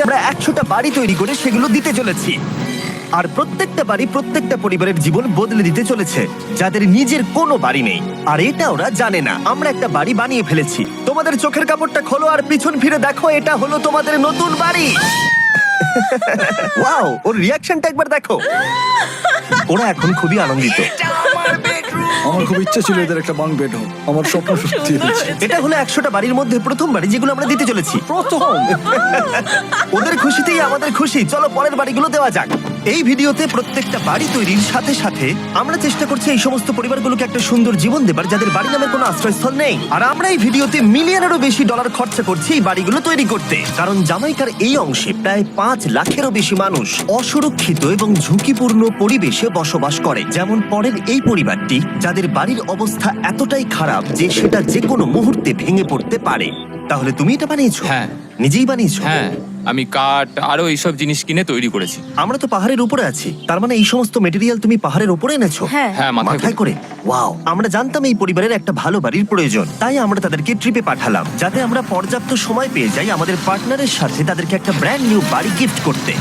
আমরা 100টা বাড়ি তৈরি করে সেগুলো দিতে চলেছি। আর প্রত্যেকটা বাড়ি প্রত্যেকটা পরিবারের জীবন বদলে দিতে চলেছে যাদের নিজের কোনো বাড়ি নেই। আর এটা ওরা জানে না। আমরা একটা বাড়ি বানিয়ে ফেলেছি। তোমাদের চোখের কাপড়টা খোলো আর পিছন ফিরে দেখো, এটা হলো তোমাদের নতুন বাড়ি। ওয়াও, ওর রিঅ্যাকশনটা একবার দেখো। ওরা এখন খুবই আনন্দিত। আমার খুব ইচ্ছা ছিল এদের একটা বাঙ্ক বেড হোক। আমার স্বপ্ন সত্যি হয়েছে। এটা হলো 100টা বাড়ির মধ্যে প্রথম বাড়ি যেগুলো আমরা দিতে চলেছি। প্রথম ওদের খুশিতেই আমাদের খুশি। চলো পরের বাড়িগুলো দেওয়া যাক। এই ভিডিওতে প্রত্যেকটা বাড়ি তৈরির সাথে সাথে আমরা চেষ্টা করছি এই সমস্ত পরিবারগুলোকে একটা সুন্দর জীবন দেবার যাদের বাড়ি নামের কোনো আশ্রয়স্থল নেই। আর আমরা এই ভিডিওতে মিলিয়নেরও বেশি ডলার খরচা করছি এই বাড়িগুলো তৈরি করতে, কারণ জামাইকার এই অংশে প্রায় 5 লাখেরও বেশি মানুষ অসুরক্ষিত এবং ঝুঁকিপূর্ণ পরিবেশে বসবাস করে। যেমন পরের এই পরিবারটি, যাদের বাড়ির অবস্থা এতটাই খারাপ যে সেটা যে কোনো মুহূর্তে ভেঙে পড়তে পারে। তাহলে তুমি এটা বানিয়েছো? হ্যাঁ। নিজেই বানিয়েছো? হ্যাঁ, আমি কাঠ আরো এইসব জিনিস কিনে তৈরি করেছি। আমরা তো পাহাড়ের উপরে আছি, তার মানে এই সমস্ত মেটেরিয়াল তুমি পাহাড়ের উপরে এনেছো? হ্যাঁ। হ্যাঁ, মাথায় করে। ওয়াও, আমরা জানতাম এই পরিবারের একটা ভালো বাড়ির প্রয়োজন, তাই আমরা তাদেরকে ট্রিপে পাঠালাম যাতে আমরা পর্যাপ্ত সময় পেয়ে যাই আমাদের পার্টনারের সাথে তাদেরকে একটা ব্র্যান্ড নিউ বাড়ি গিফট করতে।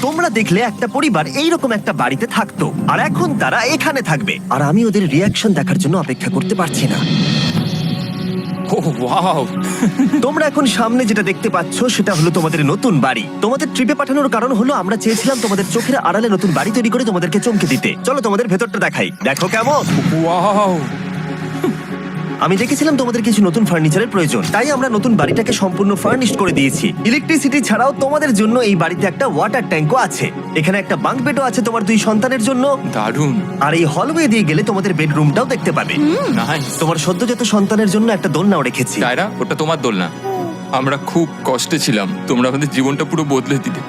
তোমরা দেখলে একটা পরিবার এইরকম একটা বাড়িতে থাকতো, আর এখন তারা এখানে থাকবে। আর আমি ওদের রিয়াকশন দেখার জন্য অপেক্ষা করতে পারছি না। ও ওয়াও, তোমরা এখন সামনে যেটা দেখতে পাচ্ছ সেটা হলো তোমাদের নতুন বাড়ি। তোমাদের ট্রিপে পাঠানোর কারণ হলো আমরা চেয়েছিলাম তোমাদের চোখের আড়ালে নতুন বাড়ি তৈরি করে তোমাদেরকে চমকে দিতে। চলো তোমাদের ভেতরটা দেখাই, দেখো কেমন। ওয়াও। আমি দেখেছিলাম তোমাদের কিছু নতুন ফার্নিচারের প্রয়োজন, তাই আমরা নতুন বাড়িটাকে সম্পূর্ণ ফার্নিশড করে দিয়েছি। ইলেকট্রিসিটি ছাড়াও তোমাদের জন্য এই বাড়িতে একটা ওয়াটার ট্যাঙ্কও আছে। এখানে একটা বাঙ্ক বেডও আছে তোমার 2 সন্তানের জন্য। দারুণ। আর এই হলওয়ে দিয়ে গেলে তোমাদের বেডরুমটাও দেখতে পাবে। নাইস। তোমার সদ্যজাত সন্তানের জন্য একটা দোলনাও রেখেছি। টায়রা, ওটা তোমার দোলনা। আমরা খুব কষ্টে ছিলাম, তোমরা আমাদের জীবনটা পুরো বদলে দিলে।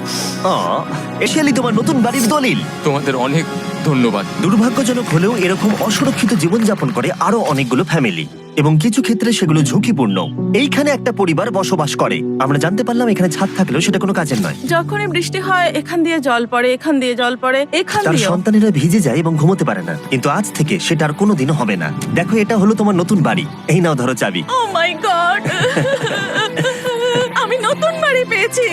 এশিয়ালি তোমার নতুন বাড়ির দলিল। তোমাদের অনেক ধন্যবাদ। দুর্ভাগ্যজনক হলেও এরকম অসুরক্ষিত জীবনযাপন করে আরো অনেকগুলো ফ্যামিলি, এবং কিছু ক্ষেত্রে সেগুলো ঝুঁকিপূর্ণ। এইখানে একটা পরিবার বসবাস করে। আমরা জানতে পারলাম এখানে ছাদ থাকলেও সেটা কোনো কাজের নয়। যখনই বৃষ্টি হয় এখান দিয়ে জল পড়ে, এখান দিয়ে জল পড়ে, এখান তার দিয়ে। সন্তানেরা ভিজে যায় এবং ঘুমোতে পারে না, কিন্তু আজ থেকে সেটা আর কোনোদিনও হবে না। দেখো, এটা হলো তোমার নতুন বাড়ি। এই নাও, ধরো চাবি। ও মাই গড, আমি নতুন বাড়ি পেয়েছি।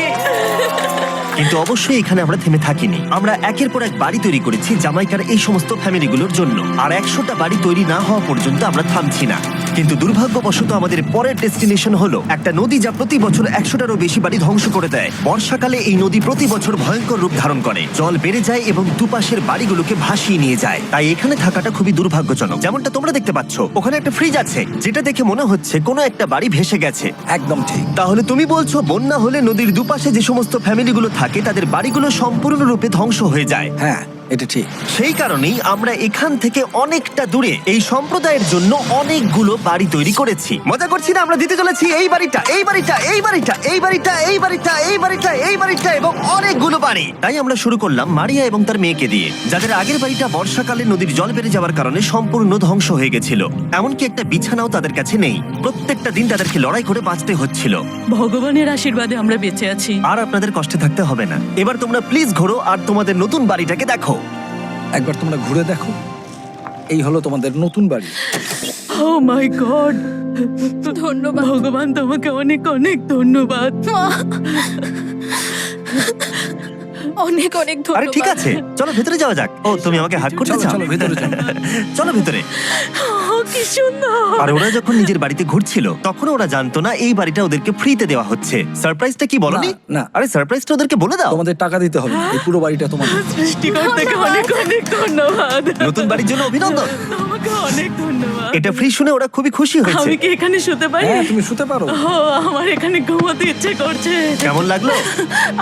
কিন্তু অবশ্যই এখানে আমরা থেমে থাকিনি। আমরা একের পর এক বাড়ি তৈরি করেছি জামাইকার এই সমস্ত ফ্যামিলিগুলোর জন্য। আর 100টা বাড়ি তৈরি না হওয়া পর্যন্ত আমরা থামছি না। কিন্তু দুর্ভাগ্যবশত আমাদের পরের ডেস্টিনেশন হলো একটা নদী যা প্রতি বছর 100টারও বেশি বাড়ি ধ্বংস করে দেয়। বর্ষাকালে এই নদী প্রতি বছর ভয়ঙ্কর রূপ ধারণ করে, জল বেড়ে যায় এবং দুপাশের বাড়িগুলোকে ভাসিয়ে নিয়ে যায়। তাই এখানে থাকাটা খুবই দুর্ভাগ্যজনক। যেমনটা তোমরা দেখতে পাচ্ছ, ওখানে একটা ফ্রিজ আছে যেটা দেখে মনে হচ্ছে কোনো একটা বাড়ি ভেসে গেছে। একদম ঠিক। তাহলে তুমি বলছো বন্যা হলে নদীর দুপাশে যে সমস্ত ফ্যামিলিগুলো থাকে তাদের বাড়িগুলো সম্পূর্ণরূপে ধ্বংস হয়ে যায়। হ্যাঁ, এটা ঠিক। সেই কারণেই আমরা এখান থেকে অনেকটা দূরে এই সম্প্রদায়ের জন্য অনেকগুলো বাড়ি তৈরি করেছি। মজা করছি না? আমরা দিতে চলেছি এই বাড়িটা, এই বাড়িটা, এই বাড়িটা, এই বাড়িটা, এই বাড়িটা, এই বাড়িটা, এই বাড়িটা এবং অনেকগুলো বাড়ি। তাই আমরা শুরু করলাম মারিয়া এবং তার মেয়েকে দিয়ে, যাদের আগের বাড়িটা বর্ষাকালে নদীর জল বেড়ে যাওয়ার কারণে সম্পূর্ণ ধ্বংস হয়ে গেছিল। এমনকি একটা বিছানাও তাদের কাছে নেই। প্রত্যেকটা দিন তাদেরকে লড়াই করে বাঁচতে হচ্ছিল। ভগবানের আশীর্বাদে আমরা বেঁচে আছি। আর আপনাদের কষ্টে থাকতে হবে না। এবার তোমরা প্লিজ ঘোরো আর তোমাদের নতুন বাড়িটাকে দেখো। একবার তোমরা ঘুরে দেখো, এই হলো তোমাদের নতুন বাড়ি। ও মাই গড, ধন্যবাদ ভগবান, তোমাকে অনেক অনেক ধন্যবাদ। অনেক অনেক আরে ধন্যবাদ। ঠিক আছে, চলো ভেতরে যাওয়া যাক। ও, তুমি আমাকে হাত করতে চলো চাও? চলো ভেতরে চলো। চলো ভেতরে। ও, কি সুন্দর। আর ওরা যখন নিজের বাড়িতে ঘুরছিল তখন ওরা জানতো না এই বাড়িটা ওদেরকে ফ্রিতে দেওয়া হচ্ছে। সারপ্রাইজটা কি বলনি? না, না। আরে সারপ্রাইজটা ওদেরকে বলে দাও। তোমাদের টাকা দিতে হবে না, এই পুরো বাড়িটা তোমাদের। সৃষ্টিকর্তাকে অনেক অনেক ধন্যবাদ। নতুন বাড়ির জন্য অভিনন্দন। তোমাকে অনেক ধন্যবাদ। এটা ফ্রি শুনে ওরা খুবই খুশি হয়েছে। আমি কি এখানে শুতে পারি? হ্যাঁ, তুমি শুতে পারো। ও, আমার এখানে ঘুমাতে ইচ্ছে করছে। কেমন লাগলো?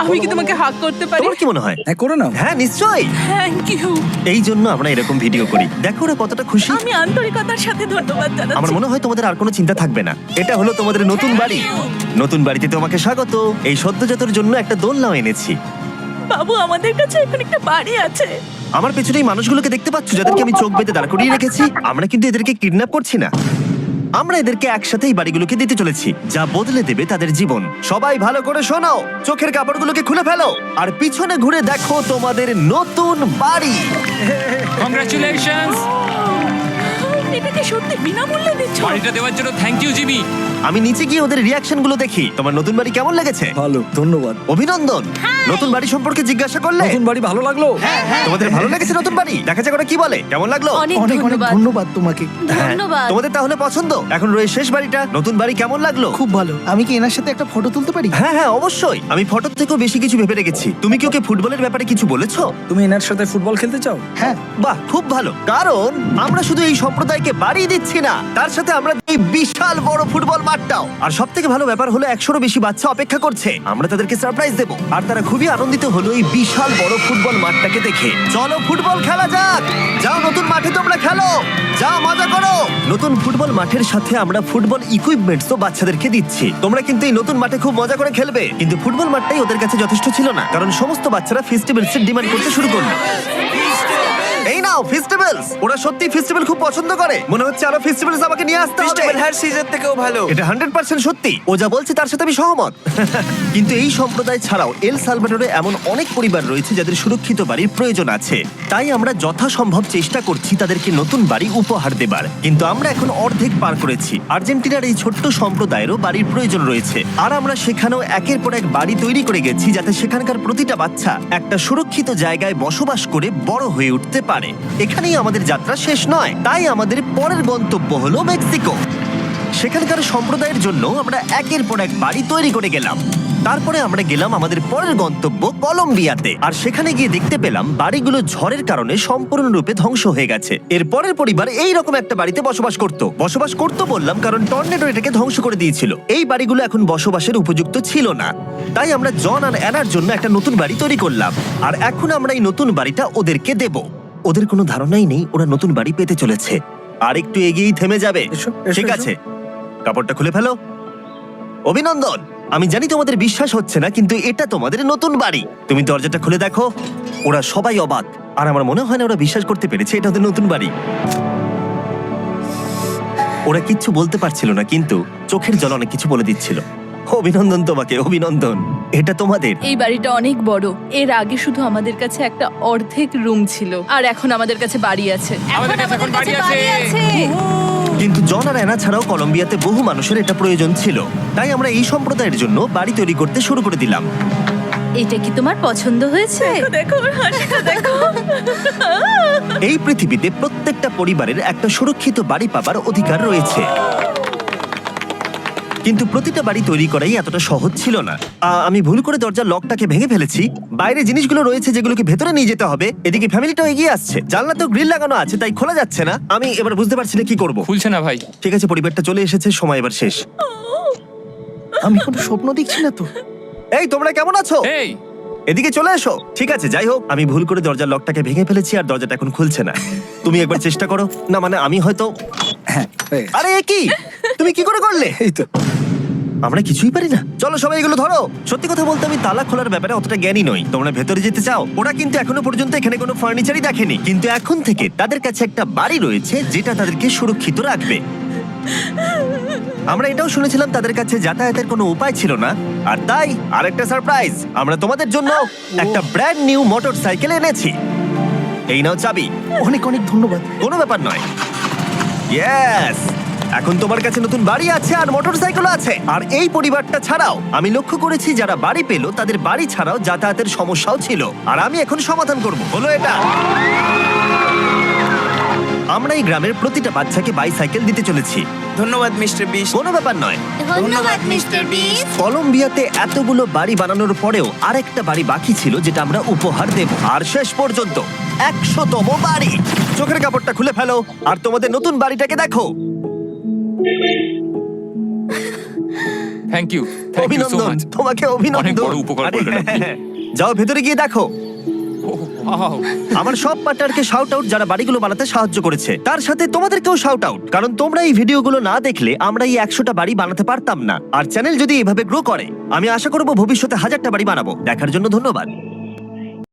আমি কি তোমাকে হাগ করতে পারি? তোমার কি মনে হয়? হ্যাঁ, করে নাও। হ্যাঁ, নিশ্চয়ই। Thank you. এই জন্য আমরা এরকম ভিডিও করি। দেখো ওরা কতটা খুশি। আমি আন্তরিকতার সাথে ধন্যবাদ আমার জানাচ্ছি। মনে হয় তোমাদের আর কোনো চিন্তা থাকবে না। এটা হলো তোমাদের নতুন বাড়ি। নতুন বাড়িতে তোমাকে স্বাগত। এই সদ্যজাতর জন্য একটা দোলনাও এনেছি। বাবু, আমাদের কাছে এখন একটা বাড়ি আছে। আমার পেছনে এই মানুষগুলোকে দেখতে পাচ্ছ যাদেরকে আমি চোখ বেঁধে দাঁড় করিয়ে রেখেছি? আমরা কিন্তু এদেরকে কিডন্যাপ করছি না। আমরা এদেরকে একসাথে এই বাড়িগুলোকে দিতে চলেছি, যা বদলে দেবে তাদের জীবন। সবাই ভালো করে শোনাও, চোখের কাপড়গুলোকে খুলে ফেলো আর পিছনে ঘুরে দেখো তোমাদের নতুন বাড়ি। কংগ্রাচুলেশনস। এটাকে সত্যি বিনামূল্যে দিচ্ছ? বাড়িটা দেওয়ার জন্য থ্যাংক ইউ জিমি। আমি নিচে গিয়ে ওদের রিয়াকশন গুলো দেখি। তোমার নতুন বাড়ি কেমন লেগেছে? ভালো, ধন্যবাদ। অভিনন্দন। নতুন বাড়ি সম্পর্কে জিজ্ঞাসা করলে? নতুন বাড়ি ভালো লাগলো? তোমাদের ভালো লেগেছে নতুন বাড়ি? দেখা যাক ওরা কি বলে। কেমন লাগলো? অনেক অনেক অনেক ধন্যবাদ। ধন্যবাদ তোমাকে। হ্যাঁ, ধন্যবাদ। তোমাদের তাহলে পছন্দ? এখন রয়েছে শেষ বাড়িটা। নতুন বাড়ি কেমন লাগলো? খুব ভালো। আমি কি এনার সাথে একটা ফটো তুলতে পারি? হ্যাঁ হ্যাঁ অবশ্যই। আমি ফটোর থেকেও বেশি কিছু ভেবে রেখেছি। তুমি কি ওকে ফুটবলের ব্যাপারে কিছু বলেছো? তুমি এনার সাথে ফুটবল খেলতে চাও? হ্যাঁ। বাহ, খুব ভালো। কারণ আমরা শুধু এই সম্প্রদায়কে বাড়ি দিচ্ছি না, তার সাথে আমরা এই বিশাল বড় ফুটবল মাঠটাও। আর সব থেকে ভালো ব্যাপার হলো 100-রও বেশি বাচ্চা অপেক্ষা করছে। আমরা তাদেরকে সারপ্রাইজ দেবো, আর তারা খুবই আনন্দিত হলো এই বিশাল বড় ফুটবল মাঠটাকে দেখে। চলো ফুটবল খেলা যাক। যাও নতুন মাঠে তোমরা খেলো, যাও মজা করো। নতুন ফুটবল মাঠের সাথে আমরা ফুটবল ইকুইপমেন্টসও বাচ্চাদেরকে দিচ্ছি। তোমরা কিন্তু এই নতুন মাঠে খুব মজা করে খেলবে। কিন্তু ফুটবল মাঠটাই ওদের কাছে যথেষ্ট ছিল না, কারণ সমস্ত বাচ্চারা ফেস্টিভ্যালস এর ডিমান্ড করতে শুরু করলো। এই নাও ফেস্টিভ্যালস। ওরা সত্যি ফেস্টিভ্যাল খুব পছন্দ করে। মনে হচ্ছে আরো ফেস্টিভ্যালস আমাকে নিয়ে আসতে হবে। হ্যার সিজন থেকেও ভালো। এটা 100% সত্যি। ও যা বলছে তার সাথে আমি সহমত। কিন্তু এই সম্প্রদায় ছাড়াও এল সালভাডোরে এমন অনেক পরিবার রয়েছে যাদের সুরক্ষিত বাড়ির প্রয়োজন আছে। তাই আমরা যথাসম্ভব চেষ্টা করছি তাদেরকে নতুন বাড়ি উপহার দেবার। কিন্তু আমরা এখন অর্ধেক পার করেছি। আর্জেন্টিনার এই ছোট্ট সম্প্রদায়েরও বাড়ির প্রয়োজন রয়েছে, আর আমরা সেখানেও একের পর এক বাড়ি তৈরি করে গেছি যাতে সেখানকার প্রতিটা বাচ্চা একটা সুরক্ষিত জায়গায় বসবাস করে বড় হয়ে উঠতে পারে। এখানেই আমাদের যাত্রা শেষ নয়, তাই আমাদের পরের গন্তব্য হলো মেক্সিকো। সেখানকার সম্প্রদায়ের জন্য আমরা একের পর এক বাড়ি তৈরি করে গেলাম। তারপরে আমরা গেলাম আমাদের পরের গন্তব্য কলম্বিয়াতে, আর সেখানে গিয়ে দেখতে পেলাম বাড়িগুলো ঝড়ের কারণে সম্পূর্ণরূপে ধ্বংস হয়ে গেছে। এর পরের পরিবার এই রকম একটা বাড়িতে বসবাস করতো বললাম কারণ টর্নেডো এটাকে ধ্বংস করে দিয়েছিল। এই বাড়িগুলো এখন বসবাসের উপযুক্ত ছিল না, তাই আমরা জন আর অ্যানার জন্য একটা নতুন বাড়ি তৈরি করলাম। আর এখন আমরা এই নতুন বাড়িটা ওদেরকে দেব। ওদের কোনো ধারণাই নেই ওরা নতুন বাড়ি পেতে চলেছে। আর একটু এগিয়েই থেমে যাবে। এসো, এসো, ঠিক এসো। আছে, কাপড়টা খুলে ফেলো। অভিনন্দন। আমি জানি তোমাদের বিশ্বাস হচ্ছে না, কিন্তু এটা তোমাদের নতুন বাড়ি। তুমি দরজাটা খুলে দেখো। ওরা সবাই অবাক, আর আমার মনে হয় না ওরা বিশ্বাস করতে পেরেছে এটা ওদের নতুন বাড়ি। ওরা কিচ্ছু বলতে পারছিল না, কিন্তু চোখের জল অনেক কিছু বলে দিচ্ছিল। অভিনন্দন তোমাকে, অভিনন্দন। এটা তোমাদের। এই বাড়িটা অনেক বড়। এর আগে শুধু আমাদের কাছে একটা অর্ধেক রুম ছিল, আর এখন আমাদের কাছে বাড়ি আছে। আমাদের কাছে এখন বাড়ি আছে। কিন্তু জন আর অ্যানা ছাড়াও কলম্বিয়াতে বহু মানুষের এটা প্রয়োজন ছিল, তাই আমরা এই সম্প্রদায়ের জন্য বাড়ি তৈরি করতে শুরু করে দিলাম। এটা কি তোমার পছন্দ হয়েছে? দেখো ওর হাসিটা দেখো। এই পৃথিবীতে প্রত্যেকটা পরিবারের একটা সুরক্ষিত বাড়ি পাবার অধিকার রয়েছে, কিন্তু প্রতিটা বাড়ি তৈরি করাই এতটা সহজ ছিল না। আমি ভুল করে দরজার লকটাকে ভেঙে ফেলেছি। বাইরে জিনিসগুলো রয়েছে যেগুলোকে ভেতরে নিয়ে যেতে হবে। এদিকে ফ্যামিলিটাও এগিয়ে আসছে। জানলাতেও গ্রিল লাগানো আছে, তাই খোলা যাচ্ছে না। আমি এবার বুঝতে পারছি না কি করব। খুলছে না ভাই। ঠিক আছে, পরিবারটা চলে এসেছে, সময় এবার শেষ। আমি কোনো স্বপ্ন দেখছি না তো। এই তোমরা কেমন আছো? এই এদিকে চলে এসো। ঠিক আছে, যাই হোক, আমি ভুল করে দরজার লকটাকে ভেঙে ফেলেছি আর দরজাটা এখন খুলছে না। তুমি একবার চেষ্টা করো না, মানে আমি হয়তো। হ্যাঁ, হয়ে গেছে। আরে এ কি, তুমি কি করে করলে? এই তো। আমরা কিছুই পারি না। চলো সবাই এগুলো ধরো। সত্যি কথা বলতে আমি তালা খোলার ব্যাপারে অতটা জ্ঞানী নই। তোমরা ভেতরে যেতে চাও? ওরা কিন্তু এখনো পর্যন্ত এখানে কোনো ফার্নিচারই দেখেনি, কিন্তু এখন থেকে তাদের কাছে একটা বাড়ি রয়েছে যেটা তাদেরকে সুরক্ষিত রাখবে। আমরা এটাও শুনেছিলাম তাদের কাছে যাতায়াতের কোনো উপায় ছিল না, আর তাই আরেকটা সারপ্রাইজ, আমরা তোমাদের জন্য একটা ব্র্যান্ড নিউ মোটরসাইকেল এনেছি। এই নাও চাবি। অনেক অনেক ধন্যবাদ। কোনো ব্যাপার নয়। ইয়েস, এখন তোমার কাছে নতুন বাড়ি আছে আর মোটরসাইকেল আছে। আর এই পরিবারটা ছাড়াও আমি লক্ষ্য করেছি যারা বাড়ি পেল তাদের বাড়ি ছাড়াও যাতায়াতের সমস্যাও ছিল, আর আমি এখন সমাধান করব। হলো এটা। আমরা এই গ্রামের প্রতিটা বাচ্চাকে বাইসাইকেল দিতে চলেছি। ধন্যবাদ মিস্টার বিশ। কোনো ব্যাপার নয়। ধন্যবাদ মিস্টার বিস্ট। কলম্বিয়াতে এতগুলো বাড়ি বানানোর পরেও আরেকটা বাড়ি বাকি ছিল যেটা আমরা উপহার দেব। আর শেষ পর্যন্ত 100তম বাড়ি। চোখের কাপড়টা খুলে ফেলো আর তোমাদের নতুন বাড়িটাকে দেখো। থ্যাংক ইউ সো অভিনন্দন, মাচ। তোমাকে অনেক অভিনন্দন। বড় উপকার আরে, করলেন আপনি। যাও ভেতরে গিয়ে দেখো। আমার সব পার্টনারকে শাউট আউট যারা বাড়িগুলো বানাতে সাহায্য করেছে। তার সাথে তোমাদেরকেও শাউট আউট, কারণ তোমরা এই ভিডিওগুলো না দেখলে আমরা এই 100টা বাড়ি বানাতে পারতাম না। আর চ্যানেল যদি এভাবে গ্রো করে, আমি আশা করব ভবিষ্যতে 1000টা বাড়ি বানাবো। দেখার জন্য ধন্যবাদ।